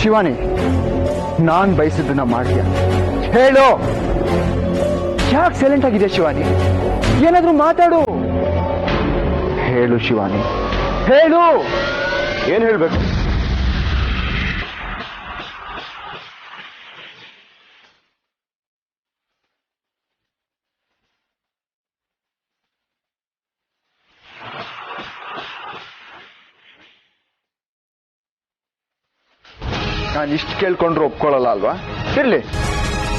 ಶಿವಾನಿ, ನಾನ್ ಬಯಸಿದ್ದನ್ನ ಮಾಡ್ತೀಯ? ಹೇಳು. ಯಾಕೆ ಸೈಲೆಂಟ್ ಆಗಿದೆ ಶಿವಾನಿ? ಏನಾದ್ರೂ ಮಾತಾಡು. ಹೇಳು ಶಿವಾನಿ, ಹೇಳು. ಏನ್ ಹೇಳ್ಬೇಕು? ನಾನು ಇಷ್ಟು ಕೇಳ್ಕೊಂಡ್ರು ಒಪ್ಕೊಳ್ಳಲ್ಲ ಅಲ್ವಾ? ಇರ್ಲಿ,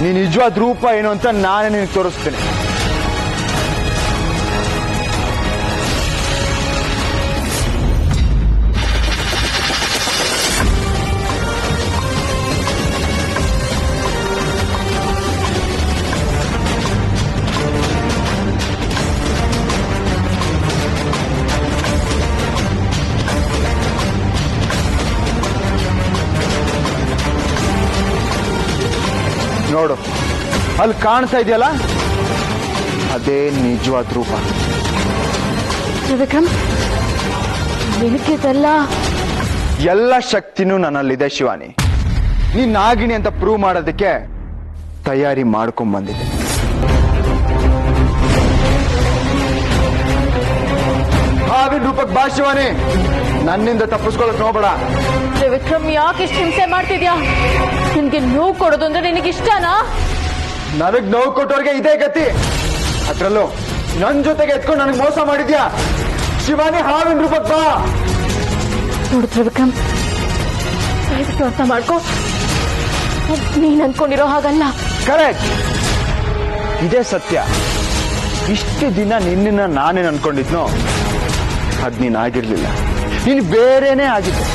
ನೀ ನಿಜವಾದ ರೂಪ ಏನು ಅಂತ ನಾನೇ ನಿನಗೆ ತೋರಿಸ್ತೇನೆ. ನೋಡು, ಅಲ್ಲಿ ಕಾಣಿಸ್ತಾ ಇದೆಯಲ್ಲ, ಅದೇ ನಿಜವಾದ ರೂಪ. ತ್ರಿವಿಕ್ರಮ್, ನಿನಗಿದೆಲ್ಲ ಎಲ್ಲ ಶಕ್ತಿನೂ ನನ್ನಲ್ಲಿದೆ ಶಿವಾನಿ. ನೀನ್ ನಾಗಿಣಿ ಅಂತ ಪ್ರೂವ್ ಮಾಡೋದಕ್ಕೆ ತಯಾರಿ ಮಾಡ್ಕೊಂಡ್ ಬಂದಿದ್ದೆ. ಹಾವಿನ ರೂಪಕ್ಕೆ ಬಾ ಶಿವಾನಿ, ನನ್ನಿಂದ ತಪ್ಪಿಸ್ಕೊಳ್ಳಕ್ ನೋಬೇಡ. ತ್ರಿವಿಕ್ರಮ್, ಯಾಕೆ ಇಷ್ಟು ಹಿಂಸೆ ಮಾಡ್ತಿದ್ಯಾ? ನಿನ್ಗೆ ನೋವು ಕೊಡೋದು ಅಂದ್ರೆ ನಿನಗೆ ಇಷ್ಟನಾ? ನನಗ್ ನೋವು ಕೊಟ್ಟವ್ರಿಗೆ ಇದೇ ಗತಿ. ಅದ್ರಲ್ಲೂ ನನ್ ಜೊತೆಗೆ ಎತ್ಕೊಂಡು ನನಗ್ ಮೋಸ ಮಾಡಿದ್ಯಾ ಶಿವಾನಿ. ಹಾವಿನ ರೂಪಕ್ಕೆ ಬಾ. ನೋಡು ತ್ರಿವಿಕ್ರಮ್, ದಯವಿಟ್ಟು ಅರ್ಥ ಮಾಡ್ಕೋ. ನೀನ್ ಅನ್ಕೊಂಡಿರೋ ಹಾಗಲ್ಲ. ಕರೆಕ್ಟ್, ಇದೇ ಸತ್ಯ. ಇಷ್ಟು ದಿನ ನಿನ್ನ ನಾನೇನ್ ಅನ್ಕೊಂಡಿದ್ನೋ ಅದ್ ನೀನ್ ಆಗಿರ್ಲಿಲ್ಲ, ನೀನ್ ಬೇರೆನೇ ಆಗಿದ್ದೆ.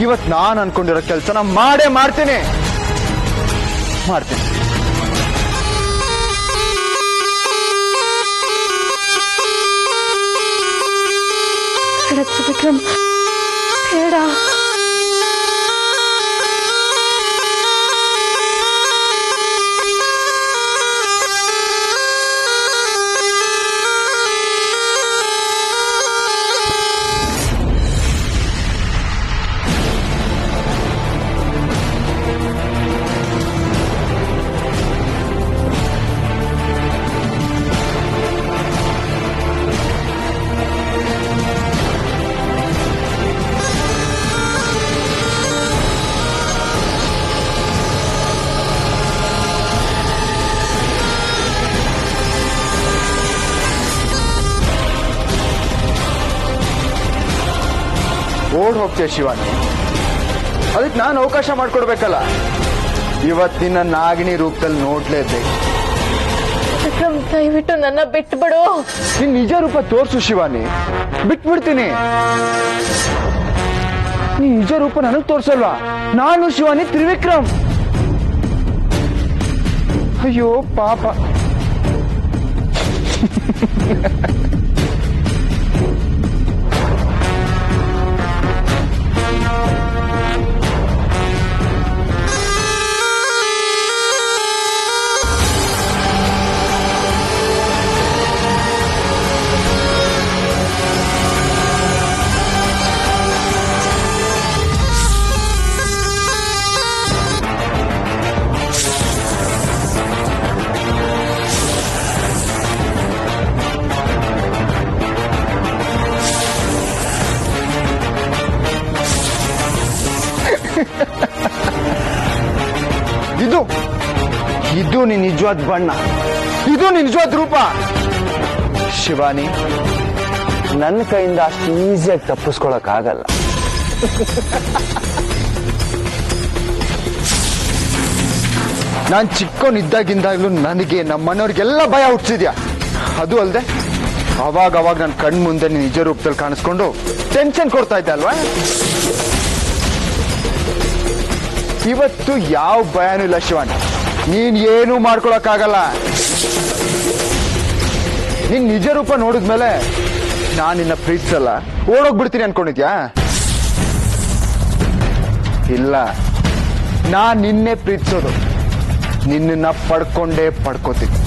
ಇವತ್ ನಾನ್ ಅನ್ಕೊಂಡಿರೋ ಕೆಲಸನ ಮಾಡೇ ಮಾಡ್ತೇನೆ. ತ್ರಿವಿಕ್ರಮ್, ಬೇಡ. ಓಡ್ ಹೋಗ್ತೀಯ ಶಿವಾನಿ, ಅದಕ್ಕೆ ನಾನು ಅವಕಾಶ ಮಾಡ್ಕೊಡ್ಬೇಕಲ್ಲ. ಇವತ್ತಿನ ನಾಗಿಣಿ ರೂಪದಲ್ಲಿ ನೋಡ್ಲೇಬೇಕು. ತ್ರಿವಿಕ್ರಮ್, ದಯವಿಟ್ಟು ನನ್ನ ಬಿಟ್ಬಿಡು. ನಿನ್ ನಿಜ ರೂಪ ತೋರ್ಸು ಶಿವಾನಿ, ಬಿಟ್ಬಿಡ್ತೀನಿ. ನೀ ನಿಜ ರೂಪ ನನಗ್ ತೋರ್ಸಲ್ವಾ? ನಾನು ಶಿವಾನಿ ತ್ರಿವಿಕ್ರಮ್. ಅಯ್ಯೋ ಪಾಪ. ಇದು ನಿನ್ ನಿಜವಾದ ಬಣ್ಣ, ಇದು ನಿನ್ ನಿಜವಾದ ರೂಪ. ಶಿವಾನಿ, ನನ್ನ ಕೈಯಿಂದ ಅಷ್ಟು ಈಸಿಯಾಗಿ ತಪ್ಪಿಸ್ಕೊಳಕ್ ಆಗಲ್ಲ. ನಾನ್ ಚಿಕ್ಕವನಿದ್ದಾಗಿಂದಾಗ್ಲೂ ನನಗೆ ನಮ್ಮ ಮನೆಯವ್ರಿಗೆಲ್ಲ ಭಯ ಹುಟ್ಟಿಸಿದ್ಯಾ. ಅದು ಅಲ್ಲದೆ ಅವಾಗ ನನ್ನ ಕಣ್ ಮುಂದೆ ನಿಜ ರೂಪದಲ್ಲಿ ಕಾಣಿಸ್ಕೊಂಡು ಟೆನ್ಷನ್ ಕೊಡ್ತಾ ಇದ್ದೆ ಅಲ್ವಾ? ಇವತ್ತು ಯಾವ ಭಯನೂ ಇಲ್ಲ ಶಿವಾನಿ, ನೀನ್ ಏನು ಮಾಡ್ಕೊಳಕ್ಕಾಗಲ್ಲ. ನೀನ್ ನಿಜ ರೂಪ ನೋಡಿದ್ಮೇಲೆ ನಾನ್ ನಿನ್ನ ಪ್ರೀತಿಸಲ್ಲ, ಓಡೋಗ್ಬಿಡ್ತೀನಿ ಅನ್ಕೊಂಡಿದ್ಯಾ? ಇಲ್ಲ, ನಾನ್ ನಿನ್ನೆ ಪ್ರೀತಿಸೋದು, ನಿನ್ನ ಪಡ್ಕೊಂಡೇ ಪಡ್ಕೋತೀನಿ.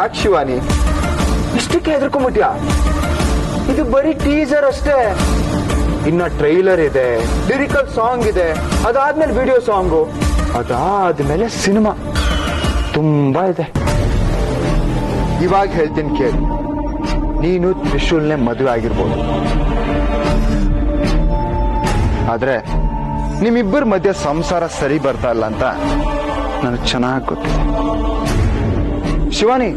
ಯಾಕೆ ಶಿವಾನಿ ಇಷ್ಟಕ್ಕೆ ಹೆದರ್ಕೊಂಡ್ಬಿಟ್ಯಾ? ಇದು ಬರೀ ಟೀಸರ್ ಅಷ್ಟೇ. ಇನ್ನ ಟ್ರೈಲರ್ ಇದೆ, ಲಿರಿಕಲ್ ಸಾಂಗ್ ಇದೆ, ಅದಾದ್ಮೇಲೆ ವಿಡಿಯೋ ಸಾಂಗು, ಅದಾದ್ಮೇಲೆ ಸಿನಿಮಾ ತುಂಬಾ ಇದೆ. ಇವಾಗ ಹೇಳ್ತೀನಿ ಕೇಳಿ, ನೀನು ತ್ರಿಶೂಲ್ನೇ ಮದುವೆ ಆಗಿರ್ಬೋದು, ಆದ್ರೆ ನಿಮ್ಮಿಬ್ಬರ ಮಧ್ಯೆ ಸಂಸಾರ ಸರಿ ಬರ್ತಾ ಇಲ್ಲ ಅಂತ ನನಗೆ ಚೆನ್ನಾಗಿ ಗೊತ್ತಿದೆ. ಶಿವಾನಿ,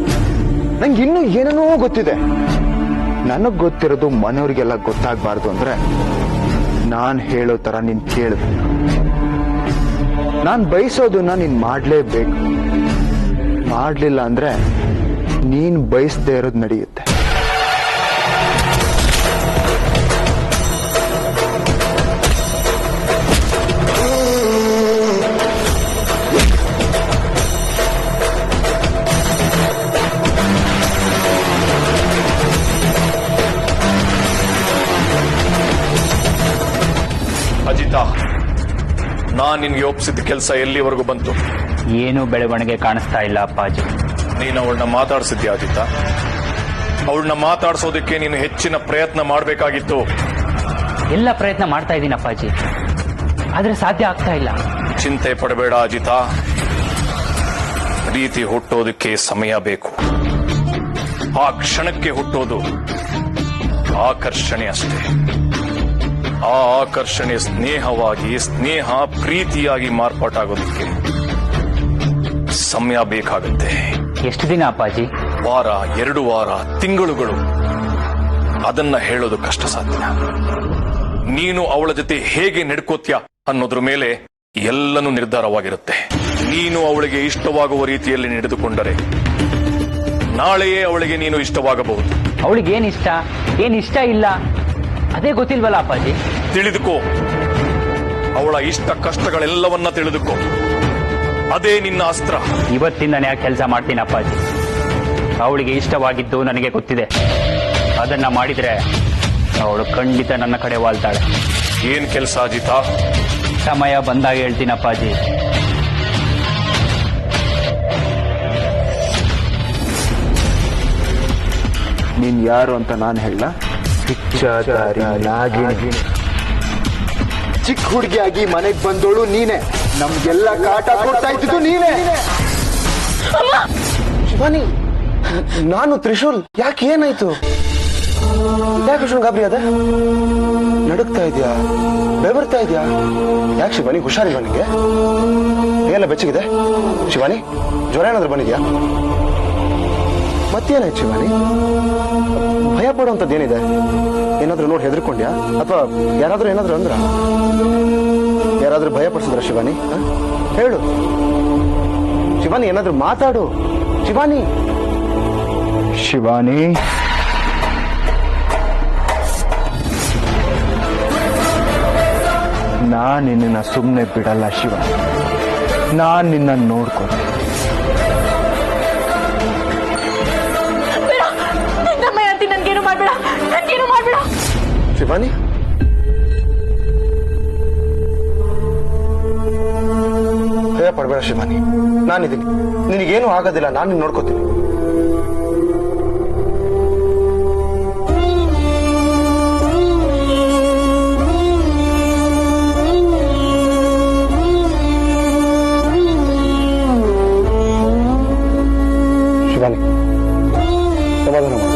ನಂಗೆ ಇನ್ನೂ ಏನೇನೋ ಗೊತ್ತಿದೆ. ನನಗ್ ಗೊತ್ತಿರೋದು ಮನೆಯವ್ರಿಗೆಲ್ಲ ಗೊತ್ತಾಗ್ಬಾರ್ದು ಅಂದ್ರೆ ನಾನ್ ಹೇಳೋ ತರ ನೀನ್ ಕೇಳ್ಬೇಕು. ನಾನ್ ಬಯಸೋದನ್ನ ನೀನ್ ಮಾಡ್ಲೇಬೇಕು. ಮಾಡ್ಲಿಲ್ಲ ಅಂದ್ರೆ ನೀನ್ ಬಯಸದೇ ಇರೋದು ನಡೆಯುತ್ತೆ. ಅಜಿತಾ, ನಾನ್ ನಿನ್ಗೆ ಒಪ್ಸಿದ ಕೆಲಸ ಎಲ್ಲಿವರೆಗೂ ಬಂತು? ಏನು ಬೆಳವಣಿಗೆ ಕಾಣಿಸ್ತಾ ಇಲ್ಲ ಅಪ್ಪಾಜಿ. ನೀನು ಅವಳನ್ನ ಮಾತಾಡ್ಸಿದ್ಯಾ ಅಜಿತಾ? ಅವಳನ್ನ ಮಾತಾಡ್ಸೋದಕ್ಕೆ ನೀನು ಹೆಚ್ಚಿನ ಪ್ರಯತ್ನ ಮಾಡಬೇಕಾಗಿತ್ತು. ಎಲ್ಲ ಪ್ರಯತ್ನ ಮಾಡ್ತಾ ಇದ್ದೀನಿ ಅಪ್ಪಾಜಿ, ಆದ್ರೆ ಸಾಧ್ಯ ಆಗ್ತಾ ಇಲ್ಲ. ಚಿಂತೆ ಪಡಬೇಡ ಅಜಿತಾ, ಪ್ರೀತಿ ಹುಟ್ಟೋದಕ್ಕೆ ಸಮಯ ಬೇಕು. ಆ ಕ್ಷಣಕ್ಕೆ ಹುಟ್ಟೋದು ಆಕರ್ಷಣೆ ಅಷ್ಟೇ. ಆ ಆಕರ್ಷಣೆ ಸ್ನೇಹವಾಗಿ, ಸ್ನೇಹ ಪ್ರೀತಿಯಾಗಿ ಮಾರ್ಪಾಟಾಗೋದಕ್ಕೆ ಸಮಯ ಬೇಕಾಗುತ್ತೆ. ಎಷ್ಟು ದಿನ ಅಪ್ಪಾಜಿ? ವಾರ, 2 ವಾರ, ತಿಂಗಳುಗಳು. ಅದನ್ನ ಹೇಳೋದು ಕಷ್ಟ ಸಾಧ್ಯ. ನೀನು ಅವಳ ಜೊತೆ ಹೇಗೆ ನಡ್ಕೋತ್ಯಾ ಅನ್ನೋದ್ರ ಮೇಲೆ ಎಲ್ಲನೂ ನಿರ್ಧಾರವಾಗಿರುತ್ತೆ. ನೀನು ಅವಳಿಗೆ ಇಷ್ಟವಾಗುವ ರೀತಿಯಲ್ಲಿ ನಡೆದುಕೊಂಡರೆ ನಾಳೆಯೇ ಅವಳಿಗೆ ನೀನು ಇಷ್ಟವಾಗಬಹುದು. ಅವಳಿಗೆ ಏನ್ ಇಷ್ಟ ಇಲ್ಲ ಅದೇ ಗೊತ್ತಿಲ್ವಲ್ಲ ಅಪ್ಪಾಜಿ. ತಿಳಿದುಕೋ, ಅವಳ ಇಷ್ಟ ಕಷ್ಟಗಳೆಲ್ಲವನ್ನ ತಿಳಿದುಕೋ. ಅದೇ ನಿನ್ನ ಅಸ್ತ್ರ. ಇವತ್ತಿಂದನೇ ಆ ಕೆಲಸ ಮಾಡ್ತೀನಿ ಅಪ್ಪಾಜಿ. ಅವಳಿಗೆ ಇಷ್ಟವಾಗಿದ್ದು ನನಗೆ ಗೊತ್ತಿದೆ. ಅದನ್ನ ಮಾಡಿದ್ರೆ ಅವಳು ಖಂಡಿತ ನನ್ನ ಕಡೆ ವಾಲ್ತಾಳೆ. ಏನ್ ಕೆಲಸ ಅಜಿತಾ? ಸಮಯ ಬಂದಾಗ ಹೇಳ್ತೀನಿ ಅಪ್ಪಾಜಿ. ನೀನ್ ಯಾರು ಅಂತ ನಾನು ಹೇಳ? ಚಿಕ್ಕ ಹುಡುಗಿಯಾಗಿ ಮನೆಗ್ ಬಂದೋಳು ನೀನೆ. ನಮ್ಗೆಲ್ಲ ಕಾಟ ಕೊಡ್ತಾ ಇದ್ದು ನೀನೆ. ಶಿವಾನಿ, ನಾನು ತ್ರಿಶೂಲ್. ಯಾಕೆ ಏನಾಯ್ತು? ಯಾಕೆ ಅಷ್ಟೊಂದು ಗಾಬರಿ ಅದ? ನಡುಕ್ತಾ ಇದೆಯಾ? ಬೆವರ್ತಾ ಇದೆಯಾ? ಯಾಕೆ ಶಿವಾನಿ, ಹುಷಾರಿಲ್ವಾ ನಿಂಗೆ? ಎಲ್ಲ ಬೆಚ್ಚಗಿದೆ? ಶಿವಾನಿ, ಜ್ವರ ಏನಾದ್ರು ಬಂದಿದ್ಯಾ? ಮತ್ತೇನಾಯ್ತು ಶಿವಾನಿ? ಭಯ ಪಡುವಂಥದ್ದೇನಿದೆ? ಏನಾದ್ರೂ ನೋಡಿ ಹೆದರ್ಕೊಂಡ್ಯಾ? ಅಥವಾ ಯಾರಾದ್ರೂ ಏನಾದ್ರು ಅಂದ್ರ? ಯಾರಾದ್ರೂ ಭಯ ಪಡಿಸಿದ್ರ ಶಿವಾನಿ? ಹೇಳು ಶಿವಾನಿ, ಏನಾದ್ರೂ ಮಾತಾಡು ಶಿವಾನಿ. ಶಿವಾನಿ, ನಾನ್ ನಿನ್ನ ಸುಮ್ಮನೆ ಬಿಡಲ್ಲ ಶಿವಾನಿ. ನಾನ್ ನಿನ್ನ ನೋಡ್ಕೊಂಡು ನನ್ಗೇನು ಮಾಡ್ಬೇಡ. ಶಿವಾನಿ, ಭಯ ಪಡಬೇಡ ಶಿವಾನಿ, ನಾನಿದ್ದೀನಿ. ನಿನಗೇನು ಆಗೋದಿಲ್ಲ, ನಾನು ನಿನ್ನ ನೋಡ್ಕೋತೀನಿ. ಶಿವಾನಿ, ಸಮಾಧಾನ ಮಾಡು.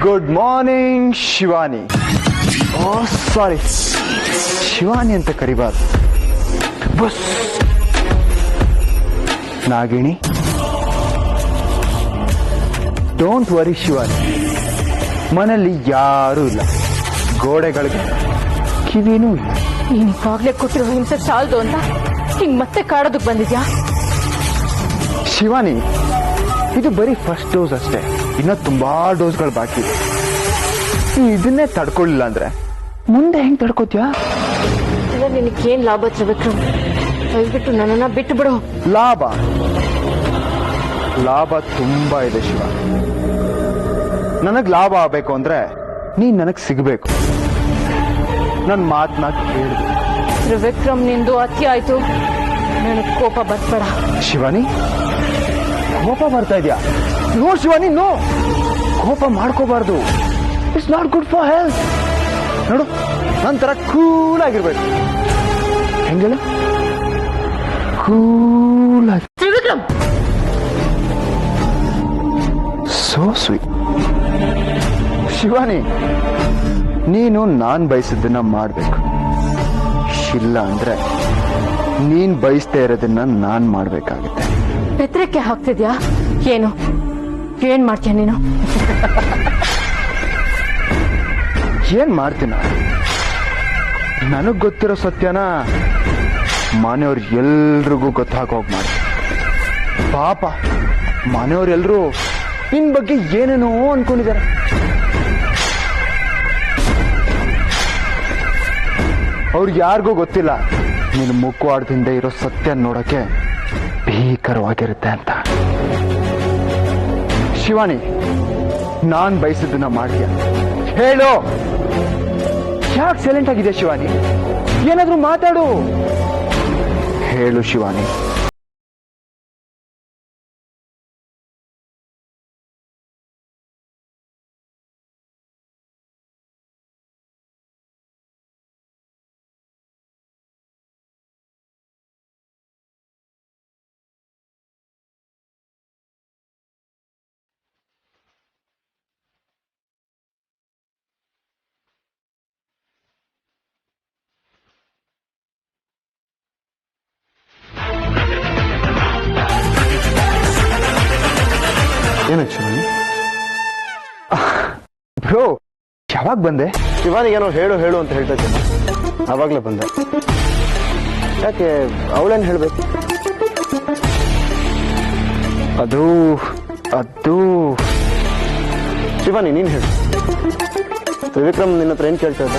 Good morning Shivani. Oh sorry, Shivani ಅಂತ ಕರಿಬಾರ್ದು. ಬಸ್ ನಾಗಿಣಿ. ಡೋಂಟ್ ವರಿ ಶಿವಾನಿ, ಮನೆಯಲ್ಲಿ ಯಾರೂ ಇಲ್ಲ, ಗೋಡೆಗಳಿಗೆ ಕಿವಿನೂ ಇಲ್ಲ. ನೀನ್ ಇವಾಗ್ಲೇ ಕೊಟ್ಟಿರೋ ಹಿಂಸೆ ಸಾಲದು ಅಂತ ಹಿಂಗ್ ಮತ್ತೆ ಕಾಡೋದಕ್ ಬಂದಿದ್ಯಾ? ಶಿವಾನಿ, ಇದು ಬರೀ ಫಸ್ಟ್ ಡೋಸ್ ಅಷ್ಟೇ. ಇನ್ನ ತುಂಬಾ ಡೋಸ್ಗಳು ಬಾಕಿ ಇದೆ. ನೀ ಇದನ್ನೇ ತಡ್ಕೊಳ್ಳಿಲ್ಲ ಅಂದ್ರೆ ಮುಂದೆ ಹೆಂಗ್ ತಡ್ಕೋತ್ಯಾ? ಇದರಿಂದ ನಿನಗೇನ್ ಲಾಭ ತ್ರಿವಿಕ್ರಮ್? ದಯವಿಟ್ಟು ನನ್ನನ್ನ ಬಿಟ್ಟು ಬಿಡು. ಲಾಭ ತುಂಬಾ ಇದೆ ಶಿವ. ನನಗ್ ಲಾಭ ಆಗ್ಬೇಕು ಅಂದ್ರೆ ನೀನ್ ನನಗ್ ಸಿಗ್ಬೇಕು. ನನ್ ಮಾತನ್ನ ಕೇಳ್ಬೇಕು. ತ್ರಿವಿಕ್ರಮ್, ನಿಂದು ಅತಿ ಆಯ್ತು. ನನಗ್ ಕೋಪ ಬರ್ಬೇಡ. ಶಿವಾನಿ, ಕೋಪ ಬರ್ತಾ ಇದ್ಯಾ? No Shivani, no. ಕೋಪ ಮಾಡ್ಕೋಬಾರ್ದು. It's not good for health. ನೋಡು, ನಂತರ ಕೂಲ್ ಆಗಿರ್ಬೇಕು. ಹೆಂಗೇಳು? ಕೂಲ್ ಆಗಿ. Trivikram, so sweet. ಶಿವಾನಿ, ನೀನು ನಾನ್ ಬಯಸಿದ್ದನ್ನ ಮಾಡ್ಬೇಕು. ಇಲ್ಲ ಅಂದ್ರೆ ನೀನ್ ಬಯಸ್ತಾ ಇರೋದನ್ನ ನಾನ್ ಮಾಡ್ಬೇಕಾಗುತ್ತೆ. ಬೆತ್ತರಕ್ಕೆ ಹಾಕ್ತಿದ್ಯಾ? ಏನ್ ಮಾಡ್ತೀಯ ನೀನು? ಏನ್ ಮಾಡ್ತೀನ? ನನಗ್ ಗೊತ್ತಿರೋ ಸತ್ಯನ ಮನೆಯವ್ರು ಎಲ್ರಿಗೂ ಗೊತ್ತಾಗೋಗ್ ಮಾಡಿ. ಪಾಪ ಮನೆಯವ್ರೆಲ್ರು ನಿನ್ ಬಗ್ಗೆ ಏನೇನೋ ಅನ್ಕೊಂಡಿದ್ದಾರೆ. ಅವ್ರಿಗೆ ಯಾರಿಗೂ ಗೊತ್ತಿಲ್ಲ ನೀನು ಮುಖವಾಡದಿಂದ ಇರೋ ಸತ್ಯ ನೋಡಕ್ಕೆ ಭೀಕರವಾಗಿರುತ್ತೆ ಅಂತ. ಶಿವಾನಿ, ನಾನ್ ಬಯಸಿದ್ದನ್ನ ಮಾಡ್ತೀಯ? ಹೇಳು. ಯಾಕೆ ಸೈಲೆಂಟ್ ಆಗಿದೆ ಶಿವಾನಿ? ಏನಾದ್ರೂ ಮಾತಾಡು. ಹೇಳು ಶಿವಾನಿ. ಏನಾಯ್ತು ಶಿವಾನಿ? ಬ್ರೋ, ಯಾವಾಗ ಬಂದೆ? ಶಿವಾನಿಗೇನೋ ಹೇಳು ಹೇಳು ಅಂತ ಹೇಳ್ತಾ ಇದ್ದೀನಿ. ಆವಾಗ್ಲೇ ಬಂದೆ. ಯಾಕೆ, ಅವಳೇನು ಹೇಳ್ಬೇಕು? ಅದು ಶಿವಾನಿ, ನೀನ್ ಹೇಳು. ತ್ರಿವಿಕ್ರಮ್ ನಿನ್ನ ಹತ್ರ ಏನ್ ಕೇಳ್ತಾ ಇದ್ದ?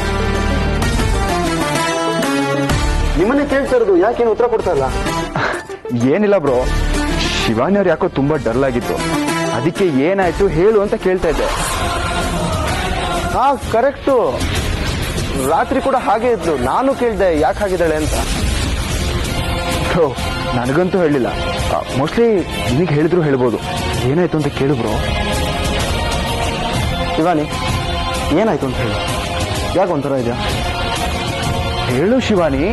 ನಿಮ್ಮನ್ನೇ ಕೇಳ್ತಾ ಇರೋದು. ಯಾಕೇನು ಉತ್ತರ ಕೊಡ್ತಾ ಇಲ್ಲ? ಏನಿಲ್ಲ ಬ್ರೋ, ಶಿವಾನಿ ಅವ್ರು ಯಾಕೋ ತುಂಬಾ ಡಲ್ ಆಗಿತ್ತು. ಅದಕ್ಕೆ ಏನಾಯ್ತು ಹೇಳು ಅಂತ ಕೇಳ್ತಾ ಇದ್ದೆ. ಹಾ, ಕರೆಕ್ಟು. ರಾತ್ರಿ ಕೂಡ ಹಾಗೆ ಇದ್ಲು. ನಾನು ಕೇಳ್ದೆ ಯಾಕೆ ಹಾಗಿದ್ದಾಳೆ ಅಂತ. ಬ್ರೋ, ನನಗಂತೂ ಹೇಳಿಲ್ಲ. ಮೋಸ್ಟ್ಲಿ ನಿನಗೆ ಹೇಳಿದ್ರು ಹೇಳ್ಬೋದು. ಏನಾಯ್ತು ಅಂತ ಕೇಳು ಬ್ರೋ. ಶಿವಾನಿ, ಏನಾಯ್ತು ಅಂತ ಹೇಳು. ಯಾಕೆ ಒಂಥರ ಇದೆಯಾ? ಹೇಳು ಶಿವಾನಿ.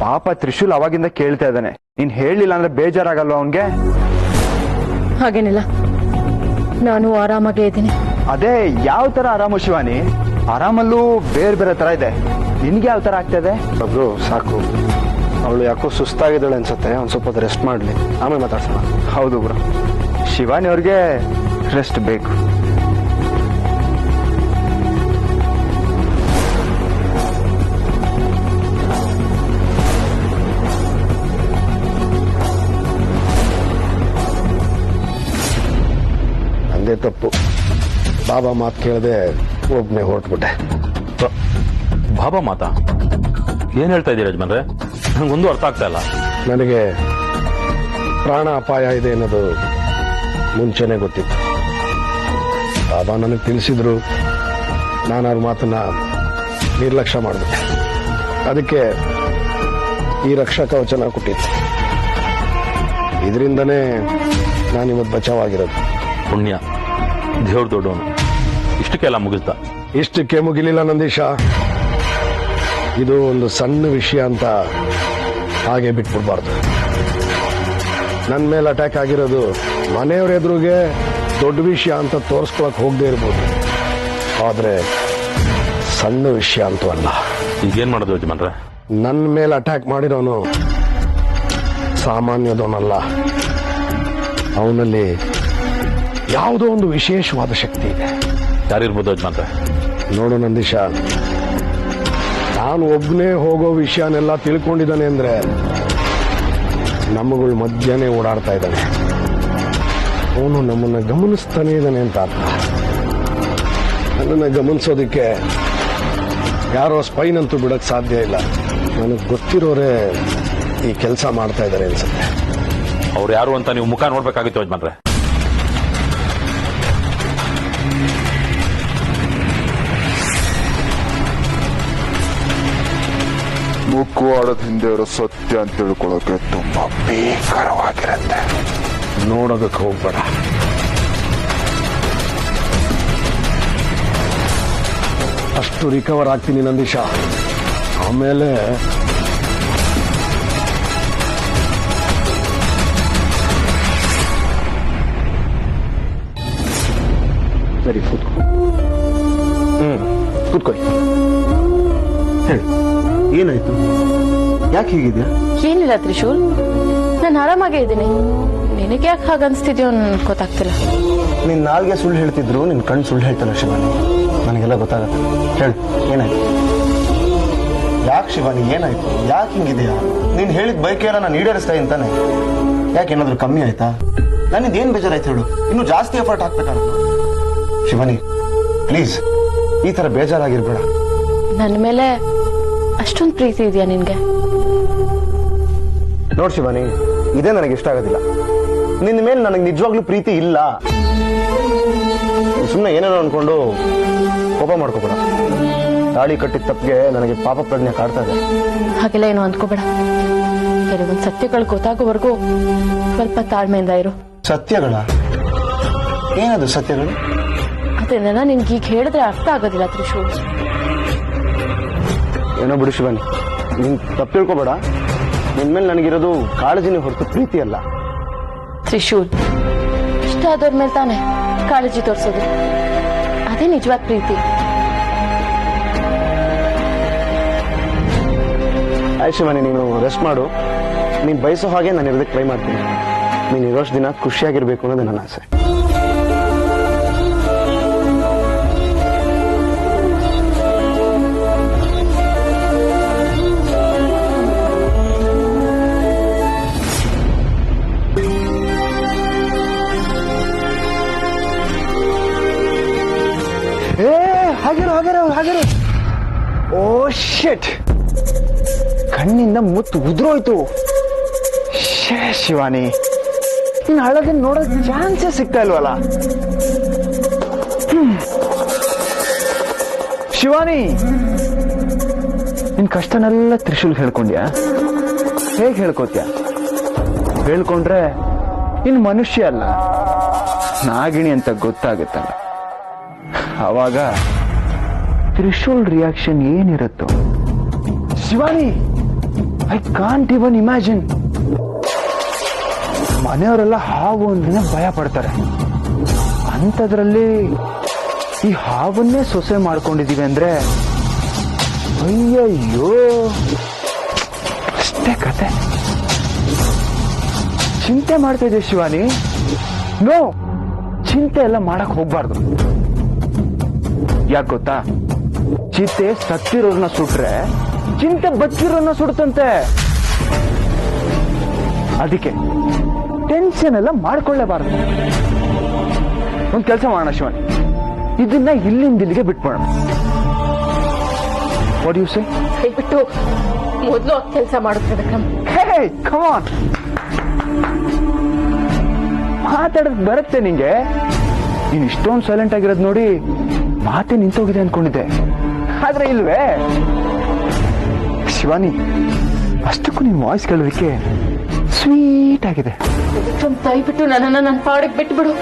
ಪಾಪ ತ್ರಿಶೂಲ್ ಅವಾಗಿಂದ ಕೇಳ್ತಾ ಇದ್ದಾನೆ. ನೀನ್ ಹೇಳಿಲ್ಲ ಅಂದ್ರೆ ಬೇಜಾರಾಗಲ್ವಾ ಅವನ್ಗೆ? ಹಾಗೇನಿಲ್ಲ, ನಾನು ಆರಾಮಾಗೇ ಇದ್ದೀನಿ. ಅದೇ, ಯಾವ ತರ ಆರಾಮು ಶಿವಾನಿ? ಆರಾಮಲ್ಲೂ ಬೇರೆ ಬೇರೆ ತರ ಇದೆ. ನಿನ್ಗೆ ಯಾವ ತರ ಆಗ್ತಾ ಇದೆ? ಬ್ರೋ, ಸಾಕು. ಅವಳು ಯಾಕೋ ಸುಸ್ತಾಗಿದ್ದಾಳೆ ಅನ್ಸುತ್ತೆ. ಒಂದ್ ಸ್ವಲ್ಪ ರೆಸ್ಟ್ ಮಾಡ್ಲಿ, ಆಮೇಲೆ ಮಾತಾಡ್ಸೋಣ. ಹೌದು ಬ್ರೋ, ಶಿವಾನಿ ಅವ್ರಿಗೆ ರೆಸ್ಟ್ ಬೇಕು. ನಂದೇ ತಪ್ಪು. ಬಾಬಾ ಮಾತು ಕೇಳದೆ ಒಬ್ಬನೇ ಹೊರಟ್ಬಿಟ್ಟೆ. ಬಾಬಾ ಮಾತಾ? ಏನ್ ಹೇಳ್ತಾ ಇದ್ದೀರಾ ಯಜಮಾನ್ರೆ? ನಂಗೊಂದು ಅರ್ಥ ಆಗ್ತಾ ಇಲ್ಲ. ನನಗೆ ಪ್ರಾಣ ಅಪಾಯ ಇದೆ ಅನ್ನೋದು ಮುಂಚೆನೆ ಗೊತ್ತಿತ್ತು. ಬಾಬಾ ನನಗೆ ತಿಳಿಸಿದ್ರು. ನಾನು ಅವ್ರ ಮಾತನ್ನ ನಿರ್ಲಕ್ಷ್ಯ ಮಾಡಿಬಿಟ್ಟೆ. ಅದಕ್ಕೆ ಈ ರಕ್ಷಾ ಕವಚನ ಕೊಟ್ಟಿದ್ದೆ. ಇದರಿಂದನೇ ನಾನಿವತ್ತು ಬಚಾವಾಗಿರೋದು. ಪುಣ್ಯ, ದೇವ್ರ ದೊಡ್ಡವನು. ಇಷ್ಟಕ್ಕೆಲ್ಲ ಮುಗಿಸ್ದ? ಇಷ್ಟಕ್ಕೆ ಮುಗಿಲಿಲ್ಲ ನಂದೀಶ. ಇದು ಒಂದು ಸಣ್ಣ ವಿಷಯ ಅಂತ ಹಾಗೆ ಬಿಟ್ಬಿಡ್ಬಾರ್ದು. ನನ್ನ ಮೇಲೆ ಅಟ್ಯಾಕ್ ಆಗಿರೋದು ಮನೆಯವ್ರ ಎದುರಿಗೆ ದೊಡ್ಡ ವಿಷಯ ಅಂತ ತೋರಿಸ್ಕೊಳಕ್ ಹೋಗದೆ ಇರ್ಬೋದು. ಆದ್ರೆ ಸಣ್ಣ ವಿಷಯ ಅಂತೂ ಅಲ್ಲ. ಈಗೇನ್ ಮಾಡೋದು ಯಜಮಾನ್ರೆ? ನನ್ನ ಮೇಲೆ ಅಟ್ಯಾಕ್ ಮಾಡಿರೋನು ಸಾಮಾನ್ಯದವನಲ್ಲ. ಅವನಲ್ಲಿ ಯಾವುದೋ ಒಂದು ವಿಶೇಷವಾದ ಶಕ್ತಿ ಇದೆ. ಯಾರಿರ್ಬೋದು ಯಜಮಾನ್ರೆ? ನೋಡು ನಂದೀಶ, ನಾನು ಒಬ್ಬನೇ ಹೋಗೋ ವಿಷಯನೆಲ್ಲ ತಿಳ್ಕೊಂಡಿದ್ದಾನೆ ಅಂದ್ರೆ ನಮ್ಮಗಳ ಮಧ್ಯನೇ ಓಡಾಡ್ತಾ ಇದ್ದಾನೆ. ಅವನು ನಮ್ಮನ್ನ ಗಮನಿಸ್ತಾನೆ ಇದ್ದಾನೆ ಅಂತ ಅರ್ಥ. ನನ್ನನ್ನು ಗಮನಿಸೋದಕ್ಕೆ ಯಾರೋ ಸ್ಪೈನ್ ಅಂತೂ ಬಿಡಕ್ ಸಾಧ್ಯ ಇಲ್ಲ. ನನಗೆ ಗೊತ್ತಿರೋರೇ ಈ ಕೆಲಸ ಮಾಡ್ತಾ ಇದ್ದಾರೆ ಅನ್ಸುತ್ತೆ. ಅವ್ರು ಯಾರು ಅಂತ ನೀವು ಮುಖ ನೋಡ್ಬೇಕಾಗಿತ್ತು ಯಜಮಾನ್ರೆ. ಮುಖವಾಡದ ಹಿಂದೆ ಇರೋ ಸತ್ಯ ಅಂತ ತಿಳ್ಕೊಳ್ಳೋಕೆ ತುಂಬಾ ಭೀಕರವಾಗಿರುತ್ತೆ. ನೋಡೋದಕ್ಕೆ ಹೋಗ್ಬೇಡ. ಅಷ್ಟು ರಿಕವರ್ ಆಗ್ತೀನಿ ನಂದೀಶ. ಆಮೇಲೆ ಸರಿ ಕೂತ್ಕೊ. ಕೂತ್ಕೊಳ್ಳಿ. ಹೇಳಿ, ಏನಾಯ್ತು? ಯಾಕೆ ಹೀಗಿದ್ಯಾ? ಏನಿಲ್ಲ ತ್ರಿಶೂಲ್, ನಾನು ಆರಾಮಾಗೇ ಇದ್ದೀನಿ. ನಿನಗೆ ಯಾಕೆ ಹಾಗೆ ಅನ್ಸ್ತಿದ್ಯೋ ಗೊತ್ತಾಗ್ತಿಲ್ಲ. ನಿನ್ ನಾಲ್ಗೆ ಸುಳ್ಳು ಹೇಳ್ತಿದ್ರು, ನಿನ್ ಕಣ್ಣು ಸುಳ್ಳು ಹೇಳ್ತಲ್ಲ ಶಿವಾನಿ. ನನಗೆಲ್ಲ ಗೊತ್ತಾಗತ್ತೆ. ಹೇಳು, ಏನಾಯ್ತು? ಯಾಕೆ ಶಿವಾನಿ ಏನಾಯ್ತು? ಯಾಕೆ ಹಿಂಗಿದೆಯಾ? ನೀನ್ ಹೇಳಿದ ಬೈಕ್ ಎಲ್ಲ ನಾನು ಈಡೇರಿಸ್ತಾ ಅಂತಾನೆ. ಯಾಕೆ ಏನಾದ್ರು ಕಮ್ಮಿ ಆಯ್ತಾ? ನನ್ನಿಂದ ಏನ್ ಬೇಜಾರಾಯ್ತು ಹೇಳು? ಇನ್ನು ಜಾಸ್ತಿ ಎಫರ್ಟ್ ಹಾಕ್ಬೇಕಾಗುತ್ತೆ. ಶಿವಾನಿ ಪ್ಲೀಸ್, ಈ ತರ ಬೇಜಾರಾಗಿರ್ಬೇಡ. ನನ್ನ ಮೇಲೆ ಅಷ್ಟೊಂದು ಪ್ರೀತಿ ಇದೆಯಾ ನಿನ್ಗೆ? ನೋಡ್ ಶಿವಾನಿ, ಇದೇ ನನಗೆ ಇಷ್ಟ ಆಗೋದಿಲ್ಲ. ನಿನ್ನ ಮೇಲೆ ನನಗೆ ನಿಜವಾಗ್ಲೂ ಪ್ರೀತಿ ಇಲ್ಲ. ಸುಮ್ಮನೆ ಏನೇನೋ ಅನ್ಕೊಂಡು ಕೋಪ ಮಾಡ್ಕೋಬೇಡ. ತಾಳಿ ಕಟ್ಟಿದ ತಪ್ಪಿಗೆ ನನಗೆ ಪಾಪ ಪ್ರಜ್ಞೆ ಕಾಡ್ತಾ ಇದೆ. ಹಾಗೆಲ್ಲ ಏನೋ ಅಂದ್ಕೋಬೇಡ. ಕೆಲವೊಂದು ಸತ್ಯಗಳು ಗೊತ್ತಾಗೋವರೆಗೂ ಸ್ವಲ್ಪ ತಾಳ್ಮೆಯಿಂದ ಇರು. ಸತ್ಯಗಳ? ಏನದು ಸತ್ಯಗಳು? ಅದನ್ನೆಲ್ಲ ನಿನ್ಗೆ ಈಗ ಹೇಳಿದ್ರೆ ಅರ್ಥ ಆಗೋದಿಲ್ಲ ತ್ರಿಶೂಲ್. ಏನೋ ಬಿಡು ಶಿವಾನಿ, ನೀನ್ ತಪ್ಪು ತಿಳ್ಕೊಬೇಡ. ನಿನ್ ಮೇಲೆ ನನಗಿರೋದು ಕಾಳಜಿನೇ ಹೊರತು ಪ್ರೀತಿ ಅಲ್ಲ. ತ್ರಿಶೂಲ್, ಇಷ್ಟ ಆದವ್ರ ಮೇಲೆ ತಾನೆ ಕಾಳಜಿ ತೋರಿಸೋದು. ಅದೇ ನಿಜವಾದ ಪ್ರೀತಿ. ಆಯ್ತು ಶಿವಾನಿ, ನೀನು ರೆಸ್ಟ್ ಮಾಡು. ನೀನ್ ಬಯಸೋ ಹಾಗೆ ನಾನು ಇರೋದಕ್ಕೆ ಟ್ರೈ ಮಾಡ್ತೀನಿ. ನೀನು ಇರೋಷ್ಟು ದಿನ ಖುಷಿಯಾಗಿರ್ಬೇಕು ಅನ್ನೋದು ನನ್ನ ಆಸೆ. ಹಾಗೆ ಓ ಶಿಟ್, ಕಣ್ಣಿಂದ ಮುತ್ತು ಉದ್ರೋಯ್ತು. ಶೇ ಶಿವಾನಿ, ನೀನ್ ಹಳದನ್ನ ನೋಡೋಕ್ ಚಾನ್ಸೇ ಸಿಗ್ತಾ ಇಲ್ವಲ್ಲ. ಶಿವಾನಿ, ನಿನ್ ಕಷ್ಟನೆಲ್ಲ ತ್ರಿಶೂಲ್ ಹೇಳ್ಕೊಂಡ್ಯಾ? ಹೇಗ್ ಹೇಳ್ಕೋತ್ಯಾ? ಹೇಳ್ಕೊಂಡ್ರೆ ಇನ್ ಮನುಷ್ಯ ಅಲ್ಲ ನಾಗಿಣಿ ಅಂತ ಗೊತ್ತಾಗುತ್ತಲ್ಲ. ಅವಾಗ ತ್ರಿಶೂಲ್ ರಿಯಾಕ್ಷನ್ ಏನಿರುತ್ತೋ Shivani, I can't even imagine. ಮನೆಯವರೆಲ್ಲ ಹಾವು ಅಂದ್ರೆ ಭಯ ಪಡ್ತಾರೆ. ಅಂಥದ್ರಲ್ಲಿ ಈ ಹಾವನ್ನೇ ಸೊಸೆ ಮಾಡ್ಕೊಂಡಿದೀವಿ ಅಂದ್ರೆ ಅಯ್ಯಯ್ಯೋ, ಅಷ್ಟೇ ಕತೆ. ಚಿಂತೆ ಮಾಡ್ತಾ ಇದೆ ಶಿವಾನಿ. ನೋ, ಚಿಂತೆ ಎಲ್ಲ ಮಾಡಕ್ ಹೋಗ್ಬಾರ್ದು. ಯಾಕೆ ಗೊತ್ತಾ? ಚಿತೆ ಸತ್ತಿರೋರ್ನ ಸುಟ್ರೆ ಚಿಂತೆ ಬಚ್ಚಿರೋರ್ನ ಸುಡುತ್ತಂತೆ. ಅದಕ್ಕೆ ಟೆನ್ಷನ್ ಎಲ್ಲ ಮಾಡ್ಕೊಳ್ಳೇಬಾರ್ದು. ಒಂದ್ ಕೆಲಸ ಮಾಡೋಣ ಶಿವಾನಿ, ಇದನ್ನ ಇಲ್ಲಿಂದ ಇಲ್ಲಿಗೆ ಬಿಟ್ಬಿಡೋಣ. What you say? ದಯವಿಟ್ಟು ಮೊದಲು ಕೆಲಸ ಮಾಡುತ್ತೆ ವಿಕ್ರಮ್. ಹೇ ಕಮ್ ಆನ್, ಮಾತಾಡಕ್ ಬರುತ್ತೆ ನಿಂಗೆ. ನೀನ್ ಇಷ್ಟೊಂದು ಸೈಲೆಂಟ್ ಆಗಿರೋದು ನೋಡಿ ಮಾತೆ ನಿಂತೋಗಿದೆ ಅನ್ಕೊಂಡಿದ್ದೆ, ಆದ್ರೆ ಇಲ್ವೇ. ಶಿವಾನಿ, ಅಷ್ಟಕ್ಕೂ ನಿನ್ ವಾಯ್ಸ್ ಕೇಳೋದಕ್ಕೆ ಸ್ವೀಟ್ ಆಗಿದೆ. ವಿಕ್ರಮ್, ದಯವಿಟ್ಟು ನನ್ನನ್ನ ನನ್ನ ಪಾಡಿಗೆ ಬಿಟ್ಬಿಡು.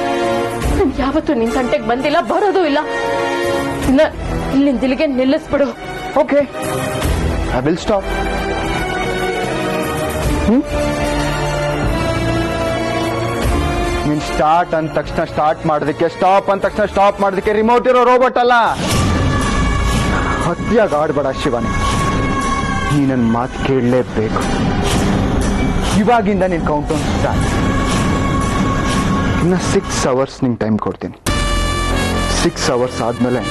ನಾನು ಯಾವತ್ತೂ ನಿನ್ ತಂಟೆಗೆ ಬಂದಿಲ್ಲ, ಬರೋದು ಇಲ್ಲ. ಇಲ್ಲಿಂದ ಇಲ್ಲಿಗೆ ನಿಲ್ಲಿಸ್ಬಿಡು. Okay, I will stop. ನೀನ್ ಸ್ಟಾರ್ಟ್ ಅಂದ ತಕ್ಷಣ ಸ್ಟಾರ್ಟ್ ಮಾಡೋದಕ್ಕೆ, ಸ್ಟಾಪ್ ಅಂದ ತಕ್ಷಣ ಸ್ಟಾಪ್ ಮಾಡೋದಕ್ಕೆ ರಿಮೋಟ್ ಇರೋ ರೋಬೋಟ್ ಅಲ್ಲ. ಹತ್ಯಾಗ ಆಡ್ಬೇಡ ಶಿವಾನಿ, ನೀ ನನ್ನ ಮಾತು ಕೇಳಲೇಬೇಕು. ಇವಾಗಿಂದ ನೀನ್ ಕೌಂಟ್ ಡೌನ್ ಸ್ಟಾರ್ಟ್. ಇನ್ನ 6 hours ನಿಂಗೆ ಟೈಮ್ ಕೊಡ್ತೀನಿ. 6 hours ಆದ್ಮೇಲೆ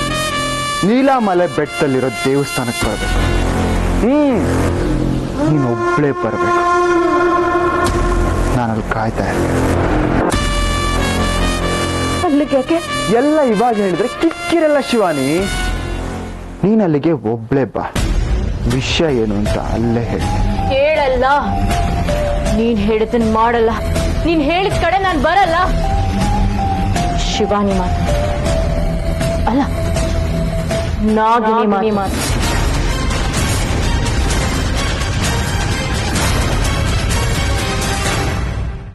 ನೀಲಾಮಲೆ ಬೆಟ್ಟದಲ್ಲಿರೋ ದೇವಸ್ಥಾನಕ್ಕೆ ಬರಬೇಕು. ನೀನು ಒಬ್ಳೇ ಬರಬೇಕು. ನಾನಲ್ಲಿ ಕಾಯ್ತಾ ಇರ್ತೀನಿ. ಅಲ್ಲಿಗೆ ಯಾಕೆ? ಎಲ್ಲ ಇವಾಗ ಹೇಳಿದ್ರೆ ಕಿಕ್ಕಿರಲ್ಲ ಶಿವಾನಿ. ನೀನ್ ಅಲ್ಲಿಗೆ ಒಬ್ಳೆ ಬಾ, ವಿಷಯ ಏನು ಅಂತ ಅಲ್ಲೇ ಹೇಳಿ. ಹೇಳಲ್ಲ, ನೀನ್ ಹೇಳಿದ್ದನ್ ಮಾಡಲ್ಲ, ನೀನ್ ಹೇಳಿದ ಕಡೆ ನಾನ್ ಬರಲ್ಲ. ಶಿವಾನಿ ಮಾತು ಅಲ್ಲ, ನಾಗಿನಿ ಮಾತು.